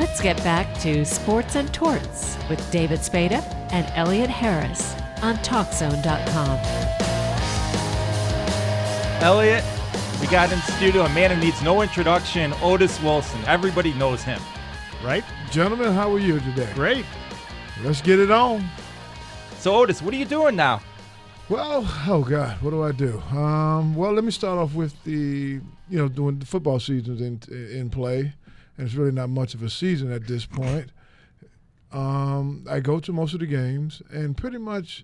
Let's get back to Sports and Torts with David Spada and Elliott Harris on TalkZone.com. Elliott, we got in studio a man who needs no introduction, Otis Wilson. Everybody knows him, right? Gentlemen, how are you today? Great. Let's get it on. So, Otis, what are you doing now? Well, oh God, what do I do? Well, let me start off with doing the football season's in play, and it's really not much of a season at this point. I go to most of the games and pretty much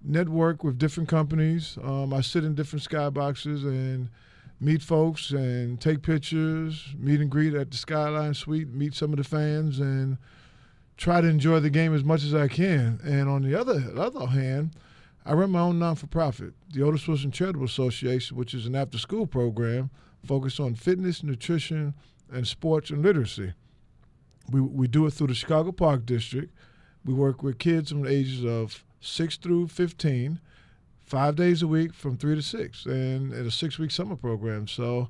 network with different companies. I sit in different skyboxes and meet folks and take pictures, meet and greet at the Skyline Suite, meet some of the fans, and try to enjoy the game as much as I can. And on the other hand, I run my own non-for-profit, the Otis Wilson Charitable Association, which is an after-school program focused on fitness, nutrition, and sports and literacy. We do it through the Chicago Park District. We work with kids from the ages of 6 through 15, 5 days a week from 3 to 6, and at a 6-week summer program. So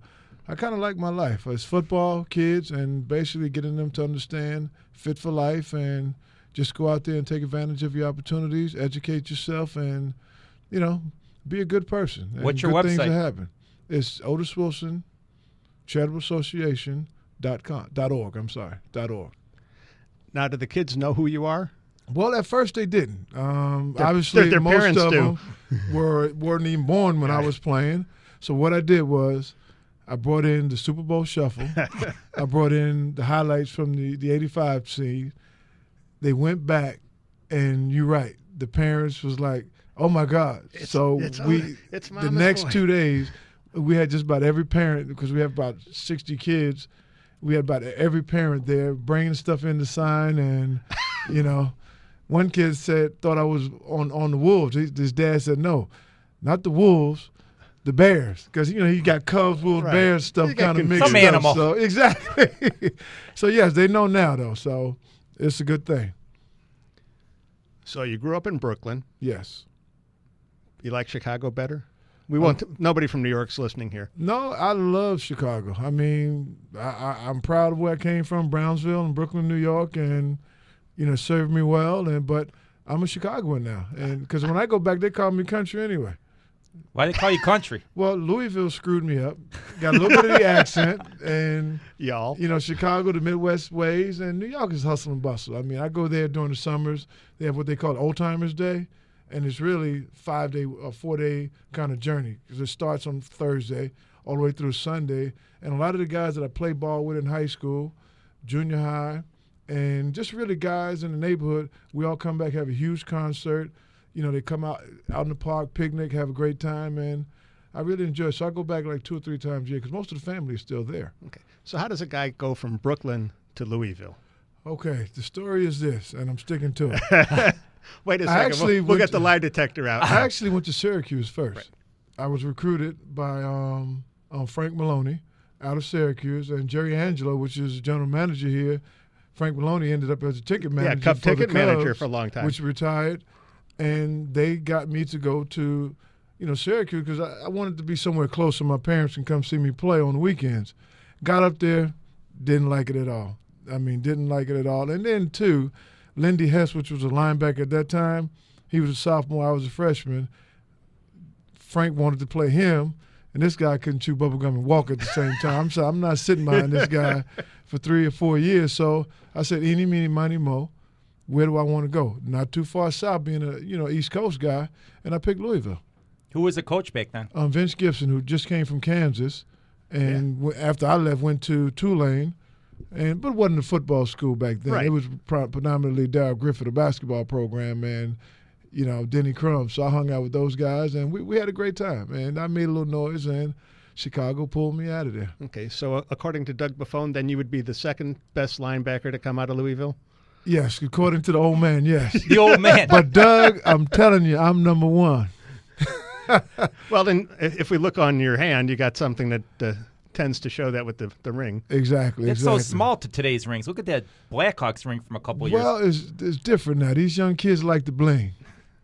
I kind of like my life. It's football, kids, and basically getting them to understand Fit for Life and just go out there and take advantage of your opportunities, educate yourself, and, be a good person. What's your good website? Things that happen. It's Otis Wilson Charitable Association.org. Now, do the kids know who you are? Well, at first they didn't. Obviously, their most parents of do. them weren't even born when I was playing. So what I did was I brought in the Super Bowl Shuffle. I brought in the highlights from the 85 seed. They went back, and you're right. The parents was like, oh, my God. It's the next boy. 2 days, we had just about every parent, because we have about 60 kids, we had about every parent there bringing stuff in to sign. And, one kid thought I was on the Wolves. His dad said, no, not the Wolves, the Bears. Because, he got Cubs, Wolves, Right. Bears stuff kind of mixed Some up. animal. So, exactly. So, yes, they know now, though. So it's a good thing. So you grew up in Brooklyn. Yes. You like Chicago better? We want nobody from New York's listening here. No, I love Chicago. I mean, I'm proud of where I came from, Brownsville and Brooklyn, New York, and, served me well. But I'm a Chicagoan now. And because when I go back, they call me country anyway. Why they call you country? Well, Louisville screwed me up. Got a little bit of the accent. And, Y'all. Chicago, the Midwest ways, and New York is hustle and bustle. I mean, I go there during the summers. They have what they call Old Timers Day. And it's really 5-day or 4-day kind of journey, because it starts on Thursday all the way through Sunday. And a lot of the guys that I played ball with in high school, junior high, and just really guys in the neighborhood, we all come back, have a huge concert. They come out in the park, picnic, have a great time, and I really enjoy it. So I go back like 2 or 3 times a year, because most of the family is still there. Okay. So how does a guy go from Brooklyn to Louisville? Okay, the story is this, and I'm sticking to it. Wait a second. We'll get the lie detector out. I actually went to Syracuse first. Right. I was recruited by Frank Maloney out of Syracuse, and Jerry Angelo, which is the general manager here. Frank Maloney ended up as a ticket manager. Yeah, Cup for the ticket manager Cubs, for a long time. which retired, and they got me to go to, Syracuse, because I wanted to be somewhere close so my parents can come see me play on the weekends. Got up there, didn't like it at all. Didn't like it at all. And then, too, Lindy Hess, which was a linebacker at that time, he was a sophomore, I was a freshman. Frank wanted to play him, and this guy couldn't chew bubblegum and walk at the same time. So I'm not sitting behind this guy for 3 or 4 years. So I said, eeny, meeny, miny, mo, where do I want to go? Not too far south, being a East Coast guy, and I picked Louisville. Who was the coach back then? Vince Gibson, who just came from Kansas, and after I left, went to Tulane. But it wasn't a football school back then. Right. It was predominantly Darryl Griffith, a basketball program, and, Denny Crum. So I hung out with those guys, and we had a great time. And I made a little noise, and Chicago pulled me out of there. Okay, so according to Doug Buffone, then you would be the second best linebacker to come out of Louisville? Yes, according to the old man, yes. The old man. But, Doug, I'm telling you, I'm number one. Well, then, if we look on your hand, you got something that tends to show that with the ring. Exactly. It's so small to today's rings. Look at that Blackhawks ring from a couple of years. Well, it's different now. These young kids like the bling.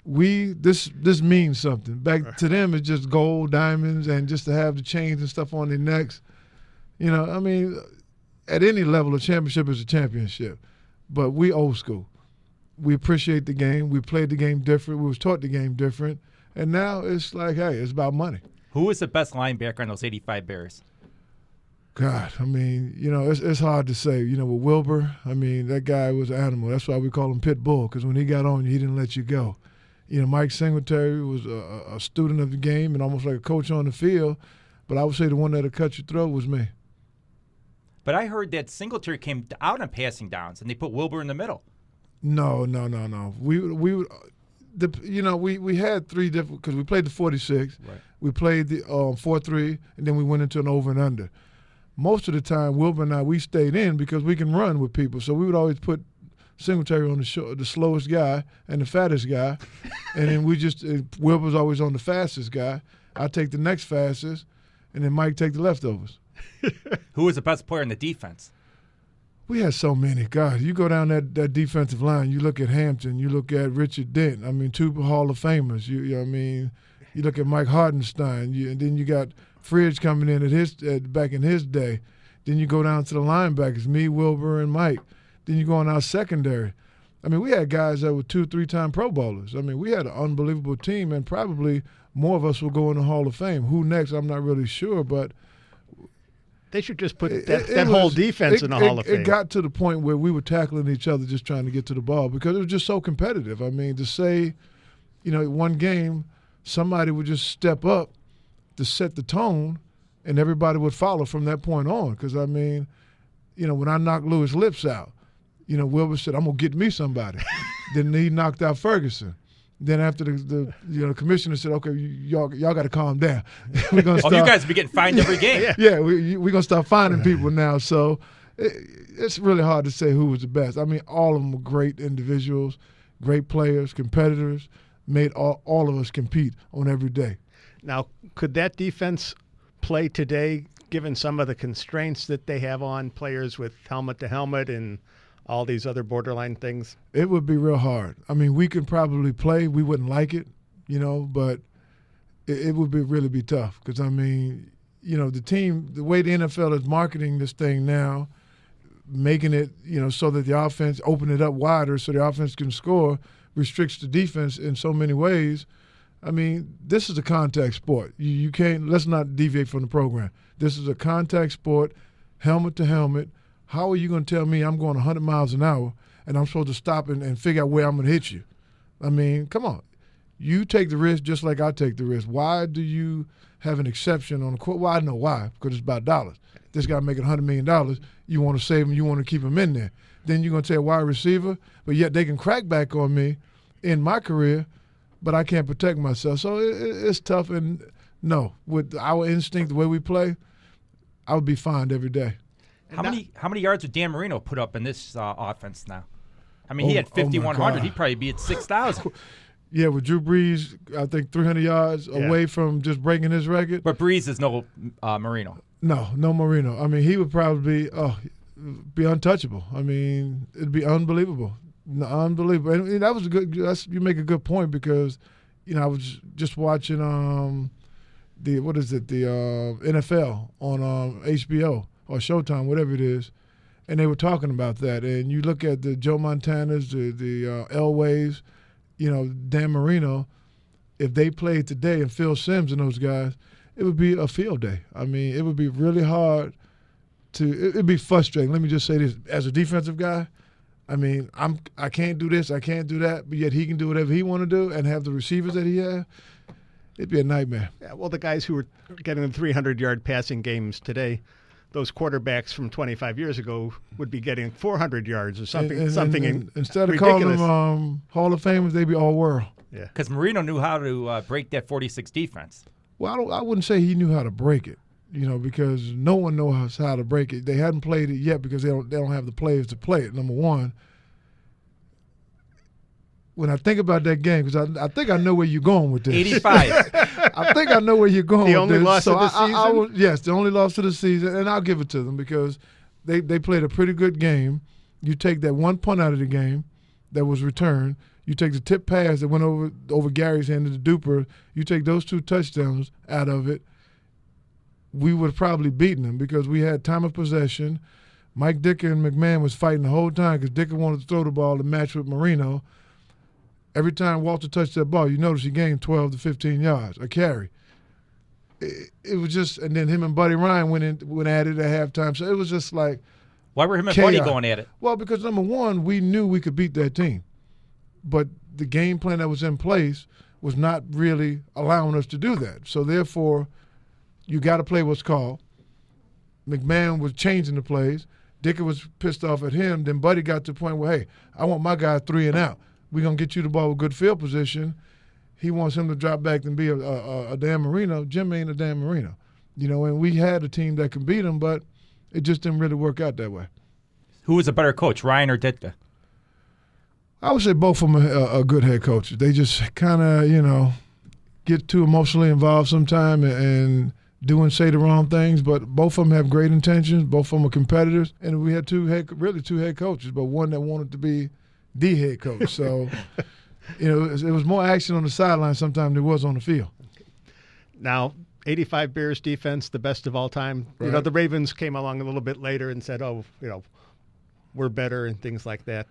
This means something. Back to them, it's just gold, diamonds, and just to have the chains and stuff on their necks. at any level, a championship is a championship. But we old school. We appreciate the game. We played the game different. We was taught the game different. And now it's like, hey, it's about money. Who was the best linebacker on those 85 Bears? God, I mean, it's hard to say. With Wilbur, I mean, that guy was an animal. That's why we call him Pit Bull, because when he got on you, he didn't let you go. Mike Singletary was a student of the game and almost like a coach on the field. But I would say the one that'll cut your throat was me. But I heard that Singletary came out on passing downs, and they put Wilbur in the middle. No. We had three different, because we played the 46, right. We played the 4-3, and then we went into an over and under. Most of the time, Wilbur and I, we stayed in because we can run with people. So we would always put Singletary on the slowest guy and the fattest guy, and then Wilbur's always on the fastest guy. I take the next fastest, and then Mike take the leftovers. Who was the best player in the defense? We had so many. God, you go down that defensive line, you look at Hampton, you look at Richard Dent. I mean, two Hall of Famers. You look at Mike Hardenstein, and then you got Fridge coming in back in his day. Then you go down to the linebackers, me, Wilbur, and Mike. Then you go on our secondary. I mean, we had guys that were 2-3-time Pro Bowlers. I mean, we had an unbelievable team, and probably more of us will go in the Hall of Fame. Who next, I'm not really sure, but they should just put that whole defense in the Hall of Fame. It got to the point where we were tackling each other just trying to get to the ball because it was just so competitive. I mean, to say, one game, somebody would just step up to set the tone, and everybody would follow from that point on. Because, I mean, when I knocked Louis' lips out, Wilbur said, I'm going to get me somebody. Then he knocked out Ferguson. Then after the commissioner said, okay, y'all got to calm down. We're gonna start, you guys be getting fined every game. Yeah, we're going to start finding people now. So it's really hard to say who was the best. I mean, all of them were great individuals, great players, competitors, made all of us compete on every day. Now, could that defense play today, given some of the constraints that they have on players with helmet-to-helmet and all these other borderline things? It would be real hard. I mean, we could probably play. We wouldn't like it, but it would really be tough because, I mean, the team, the way the NFL is marketing this thing now, making it, so that the offense, open it up wider so the offense can score, restricts the defense in so many ways. I mean, this is a contact sport. You can't – let's not deviate from the program. This is a contact sport, helmet to helmet. How are you going to tell me I'm going 100 miles an hour and I'm supposed to stop and figure out where I'm going to hit you? I mean, come on. You take the risk just like I take the risk. Why do you have an exception on the court? Well, I know why, because it's about dollars. This guy making $100 million. You want to save him. You want to keep him in there. Then you're going to say a wide receiver, but yet they can crack back on me in my career, but I can't protect myself. So it's tough. And no, with our instinct, the way we play, I would be fined every day. How many yards would Dan Marino put up in this offense now? I mean, he had 5,100. He'd probably be at 6,000. Yeah, with Drew Brees, I think 300 yards away from just breaking his record. But Brees is no Marino. No Marino. I mean, he would probably be untouchable. I mean, it'd be unbelievable. Unbelievable. And that was you make a good point because, I was just watching the NFL on HBO or Showtime, whatever it is, and they were talking about that. And you look at the Joe Montanas, the Elways, Dan Marino, if they played today and Phil Simms and those guys, it would be a field day. I mean, it would be really hard it'd be frustrating. Let me just say this. As a defensive guy, I mean, I can't do this, I can't do that, but yet he can do whatever he want to do and have the receivers that he has. It'd be a nightmare. Yeah, well, the guys who are getting the 300-yard passing games today, those quarterbacks from 25 years ago would be getting 400 yards or something. And instead of ridiculous. calling them Hall of Famers, they'd be all world. Yeah, because Marino knew how to break that 46 defense. Well, I wouldn't say he knew how to break it, because no one knows how to break it. They hadn't played it yet because they don't have the players to play it. Number one. When I think about that game, because I think I know where you're going with this. 85. I think I know where you're going with this. The only loss of the season? Yes, the only loss of the season, and I'll give it to them because they played a pretty good game. You take that one punt out of the game that was returned. You take the tip pass that went over Gary's hand to the duper. You take those 2 touchdowns out of it. We would have probably beaten them because we had time of possession. Mike Ditka and McMahon was fighting the whole time because Ditka wanted to throw the ball to match with Marino. Every time Walter touched that ball, you notice he gained 12 to 15 yards, a carry. It was just, and then him and Buddy Ryan went at it at halftime. So it was just like, Why were him and chaos. Buddy going at it? Well, because number one, we knew we could beat that team, but the game plan that was in place was not really allowing us to do that. So therefore, you got to play what's called. McMahon was changing the plays. Ditka was pissed off at him. Then Buddy got to the point where, hey, I want my guy 3 and out. We're going to get you the ball with good field position. He wants him to drop back and be a Dan Marino. Jim ain't a Dan Marino. And we had a team that could beat him, but it just didn't really work out that way. Who was a better coach, Ryan or Ditka? I would say both of them are good head coaches. They just kind of, get too emotionally involved sometime and do and say the wrong things, but both of them have great intentions. Both of them are competitors. And we had two head coaches, but one that wanted to be the head coach. So, it was more action on the sideline sometimes than there was on the field. Now, 85 Bears defense, the best of all time. Right. The Ravens came along a little bit later and said, we're better and things like that.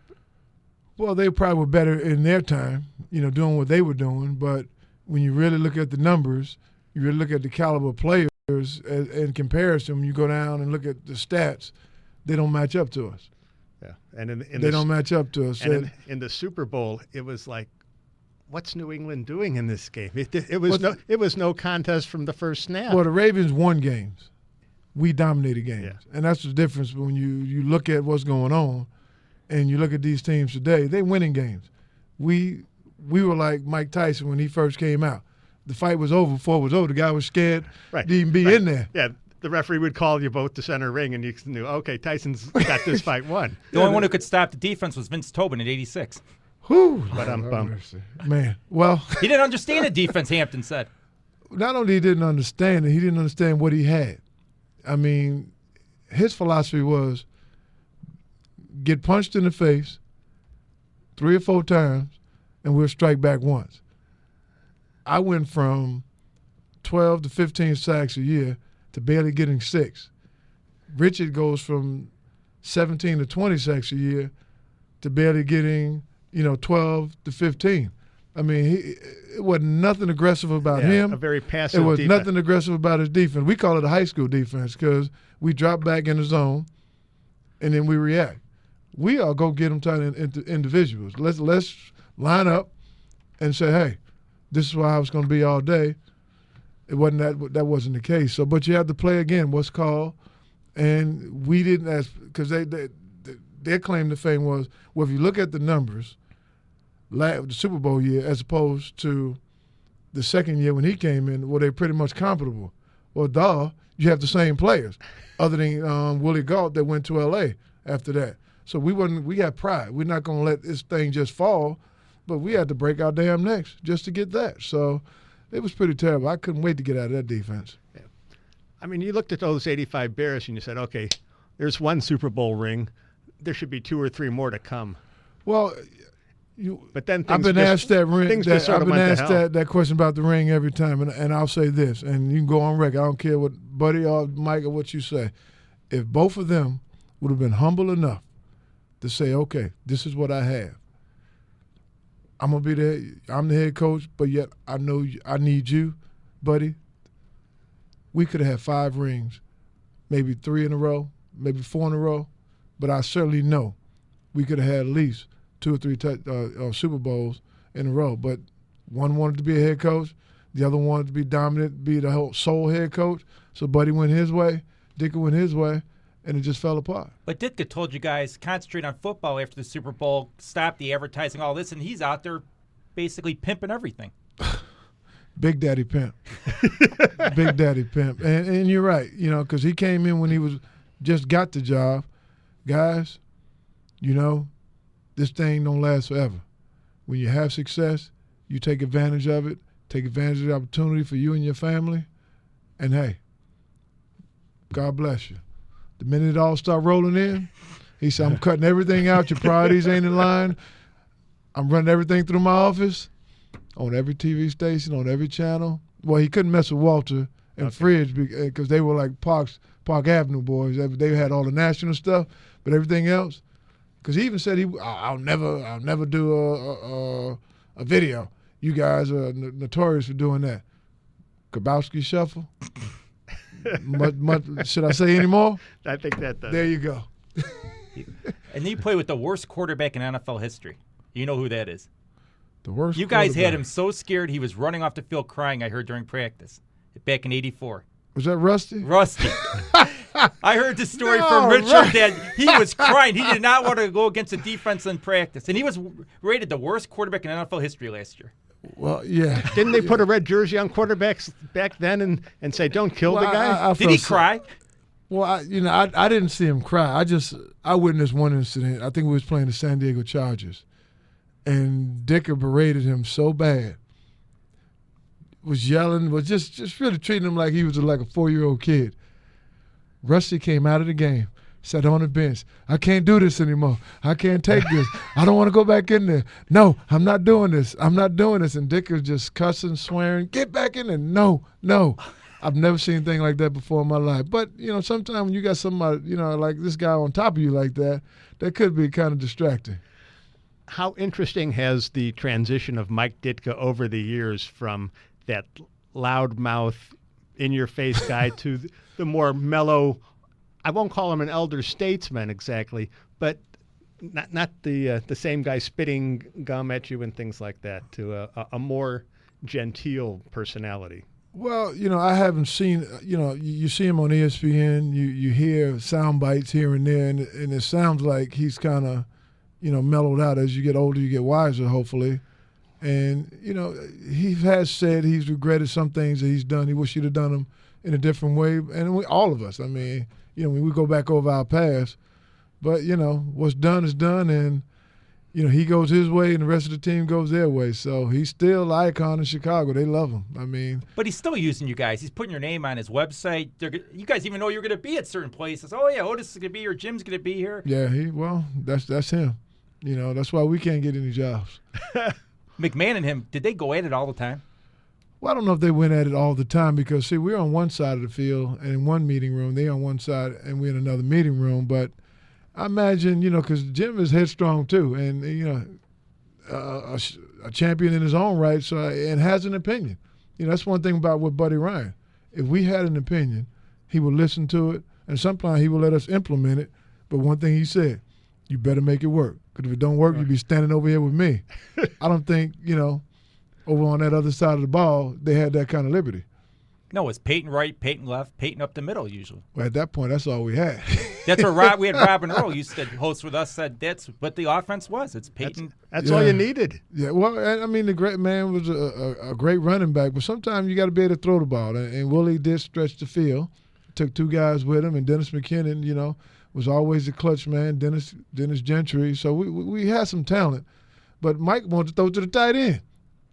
Well, they probably were better in their time, doing what they were doing. But when you really look at the numbers, you really look at the caliber of players in comparison, when you go down and look at the stats, they don't match up to us. Yeah, and they don't match up to us. And in the Super Bowl, it was like, what's New England doing in this game? It was no contest from the first snap. Well, the Ravens won games. We dominated games. Yeah. And that's the difference when you look at what's going on and you look at these teams today. They're winning games. We were like Mike Tyson when he first came out. The fight was over before it was over. The guy was scared to even be in there. Yeah, the referee would call you both to center ring, and you knew, okay, Tyson's got this fight won. The only one who could stop the defense was Vince Tobin in '86. Whew. But I'm bummed. Man, well. He didn't understand the defense, Hampton said. Not only he didn't understand it, he didn't understand what he had. I mean, his philosophy was get punched in the face 3 or 4 times, and we'll strike back once. I went from 12 to 15 sacks a year to barely getting 6. Richard goes from 17 to 20 sacks a year to barely getting, 12 to 15. I mean, it wasn't nothing aggressive about him. A very passive It was defense. nothing aggressive about his defense. We call it a high school defense because we drop back in the zone and then we react. We all go get them tight into individuals. Let's line up and say, hey, this is how I was going to be all day. It wasn't that wasn't the case. So, but you have to play again what's called, and we didn't ask because their claim to fame was, well, if you look at the numbers, the Super Bowl year as opposed to the second year when he came in, well, they're pretty much comparable. Well, you have the same players, other than Willie Gault that went to L.A. after that. So we had pride. We're not going to let this thing just fall, but we had to break our damn necks just to get that. So it was pretty terrible. I couldn't wait to get out of that defense. Yeah. I mean, you looked at those 85 Bears and you said, okay, there's one Super Bowl ring. There should be 2 or 3 more to come. Well, but then I've been asked that question about the ring every time, and I'll say this, and you can go on record. I don't care what Buddy or Mike or what you say. If both of them would have been humble enough to say, okay, this is what I have. I'm gonna be there. I'm the head coach, but yet I know I need you, buddy. We could have had 5 rings, maybe 3 in a row, maybe 4 in a row, but I certainly know we could have had at least 2 or 3 Super Bowls in a row. But one wanted to be a head coach, the other wanted to be dominant, be the whole sole head coach. So Buddy went his way, Ditka went his way, and it just fell apart. But Ditka told you guys concentrate on football after the Super Bowl, stop the advertising, all this, and he's out there basically pimping everything. Big Daddy Pimp. Big Daddy Pimp. And you're right, because he came in when he was just got the job. Guys, this thing don't last forever. When you have success, you take advantage of it, take advantage of the opportunity for you and your family, and hey, God bless you. The minute it all start rolling in, he said, I'm cutting everything out. Your priorities ain't in line. I'm running everything through my office, on every TV station, on every channel. Well, he couldn't mess with Walter and Fridge because they were like Park Avenue boys. They had all the national stuff, but everything else. Because he even said I'll never do a video. You guys are notorious for doing that. Kabowski Shuffle. Should I say any more? I think that does. There you go. And he played with the worst quarterback in NFL history. You know who that is? The worst. You guys had him so scared he was running off the field crying, I heard during practice back in '84. Was that Rusty? Rusty. I heard the story from Richard that he was crying. He did not want to go against the defense in practice. And he was rated the worst quarterback in NFL history last year. Well, yeah. Didn't they put a red jersey on quarterbacks back then and say, don't kill the guy? Did he cry? Well, I didn't see him cry. I witnessed one incident. I think we was playing the San Diego Chargers. And Ditka berated him so bad. Was yelling, was just really treating him like he was like a 4-year-old kid. Rusty came out of the game, sat on the bench. I can't do this anymore. I can't take this. I don't want to go back in there. No, I'm not doing this. I'm not doing this. And Dick was just cussing, swearing, get back in there. No. I've never seen anything like that before in my life. But, sometimes when you got somebody, like this guy on top of you like that, that could be kind of distracting. How interesting has the transition of Mike Ditka over the years from that loudmouth, in-your-face guy to the more mellow, I won't call him an elder statesman exactly, but not the same guy spitting gum at you and things like that, to a more genteel personality? Well, I haven't seen, you see him on ESPN, you hear sound bites here and there, and it sounds like he's kind of, mellowed out. As you get older, you get wiser, hopefully. And, he has said he's regretted some things that he's done. He wished he'd have done them in a different way. And all of us, I mean, when we go back over our past. But, what's done is done. And, he goes his way and the rest of the team goes their way. So he's still an icon in Chicago. They love him. I mean. But he's still using you guys. He's putting your name on his website. You guys even know you're going to be at certain places. Oh, yeah, Otis is going to be here. Jim's going to be here. Yeah, that's him. That's why we can't get any jobs. McMahon and him, did they go at it all the time? Well, I don't know if they went at it all the time because, see, we're on one side of the field and in one meeting room. They on one side and we're in another meeting room. But I imagine, because Jim is headstrong too and, a champion in his own right and has an opinion. That's one thing about with Buddy Ryan. If we had an opinion, he would listen to it, and sometimes he would let us implement it. But one thing he said, you better make it work. Because if it don't work, you'd be standing over here with me. I don't think, over on that other side of the ball, they had that kind of liberty. No, it's Peyton right, Peyton left, Peyton up the middle usually. Well, at that point, that's all we had. That's what we had Robin Earl used to host with us. Said that's what the offense was. It's Peyton. That's all you needed. Yeah, well, I mean, the great man was a great running back, but sometimes you got to be able to throw the ball. And Willie did stretch the field. Took 2 guys with him, and Dennis McKinnon, was always a clutch man, Dennis Gentry. So we had some talent. But Mike wanted to throw to the tight end.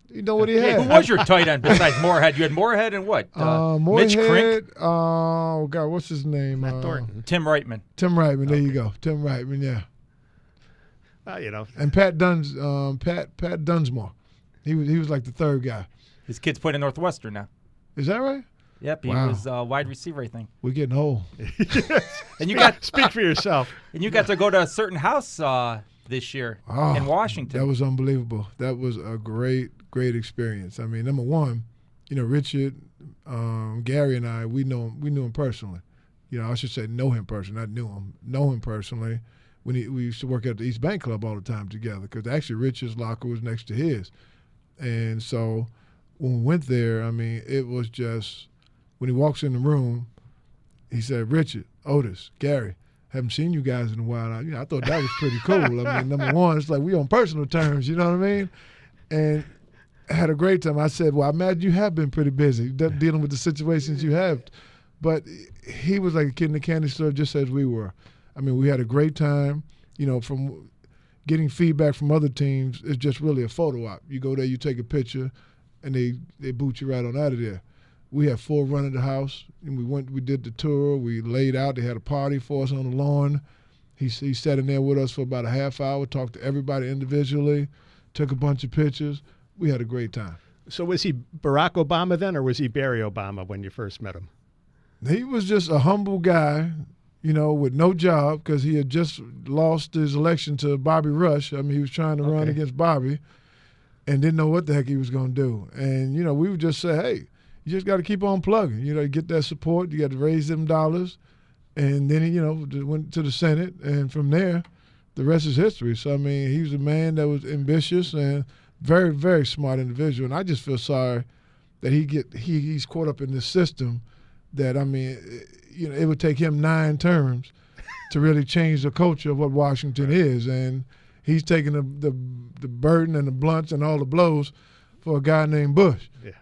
You know what he had. Who was your tight end besides Moorhead? You had Moorhead and what? Moorhead, Mitch Crink? Oh, God, what's his name? Matt Thornton. Tim Reitman. Tim Reitman, there you go. Tim Reitman, yeah. And Pat Dunsmore. He was like the third guy. His kid's playing at Northwestern now. Is that right? Yep, he was wide receiver, I think. We're getting old. And you got speak for yourself. And you got to go to a certain house this year in Washington. That was unbelievable. That was a great experience. I mean, number one, Richard, Gary, and I, we knew him personally. I should say know him personally. I know him personally. We used to work at the East Bank Club all the time together because actually Richard's locker was next to his, and so when we went there, I mean, it was just. When he walks in the room, he said, Richard, Otis, Gary, haven't seen you guys in a while. I thought that was pretty cool. I mean, number one, it's like we on personal terms, you know what I mean? And I had a great time. I said, well, I imagine you have been pretty busy dealing with the situations you have. But he was like a kid in the candy store just as we were. I mean, we had a great time. From getting feedback from other teams, it's just really a photo op. You go there, you take a picture, and they boot you right on out of there. We had 4 running the house, and we did the tour. We laid out. They had a party for us on the lawn. He sat in there with us for about a half hour, talked to everybody individually, took a bunch of pictures. We had a great time. So was he Barack Obama then, or was he Barry Obama when you first met him? He was just a humble guy, with no job because he had just lost his election to Bobby Rush. I mean, he was trying to run against Bobby and didn't know what the heck he was going to do. And, we would just say, hey, you just got to keep on plugging. You get that support. You got to raise them dollars. And then he, went to the Senate. And from there, the rest is history. So, I mean, he was a man that was ambitious and very, very smart individual. And I just feel sorry that he's caught up in this system that, I mean, it would take him 9 terms to really change the culture of what Washington is. And he's taking the burden and the blunts and all the blows for a guy named Bush. Yeah.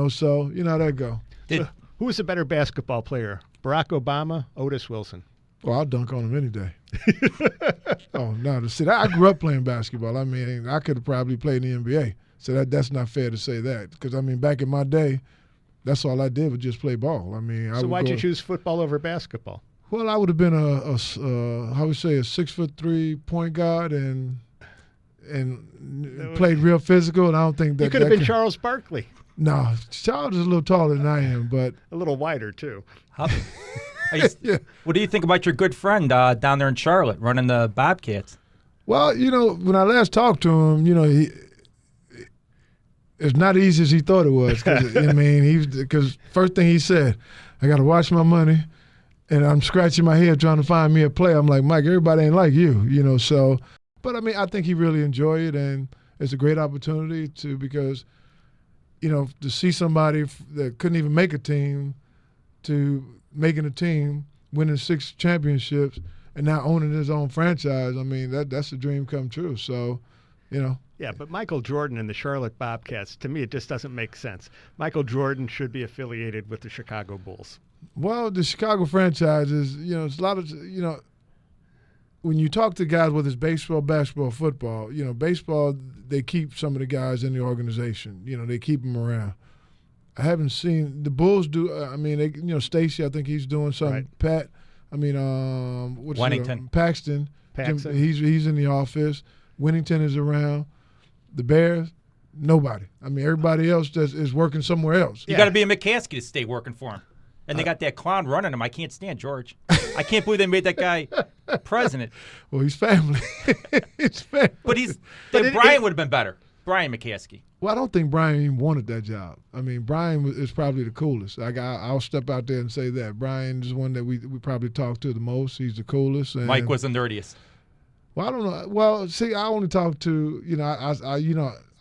So you know how that go. So who was a better basketball player, Barack Obama, Otis Wilson? Well, I'll dunk on him any day. Oh, no. See, I grew up playing basketball. I mean, I could have probably played in the NBA. So that's not fair to say that. Because, I mean, back in my day, that's all I did was just play ball. I mean, so why'd you choose football over basketball? Well, I would have been a 6'3" point guard and played real physical, and I don't think that you could have been Charles Barkley. No, Charles is a little taller than I am, but a little wider too. What do you think about your good friend down there in Charlotte running the Bobcats? Well, when I last talked to him, it's not easy as he thought it was. Because first thing he said, I got to watch my money, and I'm scratching my head trying to find me a play. I'm like, Mike, everybody ain't like you, so. But, I mean, I think he really enjoyed it, and it's a great opportunity because, to see somebody that couldn't even make a team to making a team, winning 6 championships, and now owning his own franchise, I mean, that's a dream come true. So, Yeah, but Michael Jordan and the Charlotte Bobcats, to me, it just doesn't make sense. Michael Jordan should be affiliated with the Chicago Bulls. Well, the Chicago franchise is, it's a lot of, when you talk to guys, whether it's baseball, basketball, football, baseball, they keep some of the guys in the organization. They keep them around. I haven't seen the Bulls do. I mean, they, Stacey, I think he's doing something. Right. Pat, I mean, Wennington. Paxton. Paxton. He's in the office. Wennington is around. The Bears, nobody. I mean, everybody else is working somewhere else. You got to be a McCaskey to stay working for him. And they got that clown running him. I can't stand George. I can't believe they made that guy president. Well, he's family. He's family. But Brian would have been better. Brian McCaskey. Well, I don't think Brian even wanted that job. I mean, Brian is probably the coolest. I'll step out there and say that. Brian is one that we probably talk to the most. He's the coolest. And Mike was the nerdiest. Well, I don't know. Well, see, I only talk to,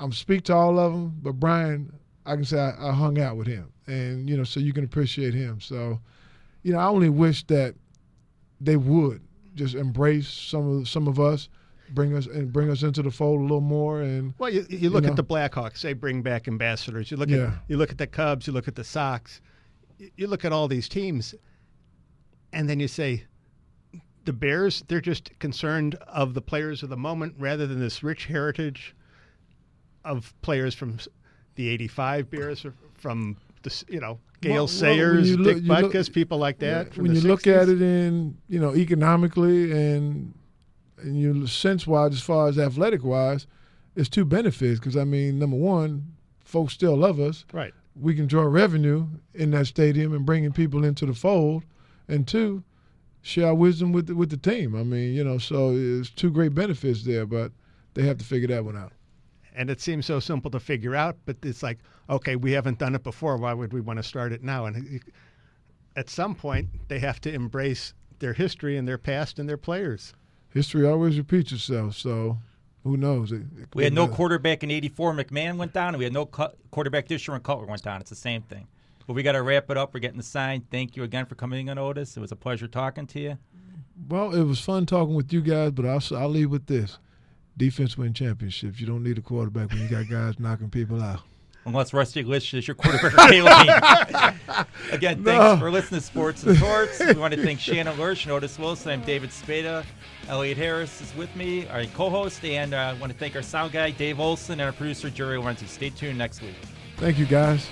I'm speak to all of them, but Brian, I can say I hung out with him. And, so you can appreciate him. So, I only wish that they would just embrace some of us, bring us into the fold a little more. And well, you look at the Blackhawks, say bring back ambassadors. You look at the Cubs, you look at the Sox, you look at all these teams, and then you say the Bears, they're just concerned of the players of the moment rather than this rich heritage of players from the '85 Bears, from Gale Sayers, Dick Butkus, people like that. When you look at it in, economically and you sense-wise, as far as athletic-wise, it's 2 benefits. Because, I mean, number one, folks still love us. Right. We can draw revenue in that stadium and bringing people into the fold. And 2, share our wisdom with the team. I mean, so it's 2 great benefits there, but they have to figure that one out. And it seems so simple to figure out, but it's like, okay, we haven't done it before. Why would we want to start it now? And at some point, they have to embrace their history and their past and their players. History always repeats itself, so who knows? We had no quarterback in '84. McMahon went down, and we had no quarterback this year when Cutler went down. It's the same thing. But we got to wrap it up. We're getting the sign. Thank you again for coming on, Otis. It was a pleasure talking to you. Well, it was fun talking with you guys, but I'll leave with this. Defense win championships. You don't need a quarterback when you got guys knocking people out. Unless Rusty Glitch is your quarterback or Caleb. Again, thanks for listening to Sports and Torts. We want to thank Shannon Lurch and Otis Wilson. I'm David Spada. Elliott Harris is with me, our co-host. And I want to thank our sound guy, Dave Olson, and our producer, Jerry Lorenzi. Stay tuned next week. Thank you, guys.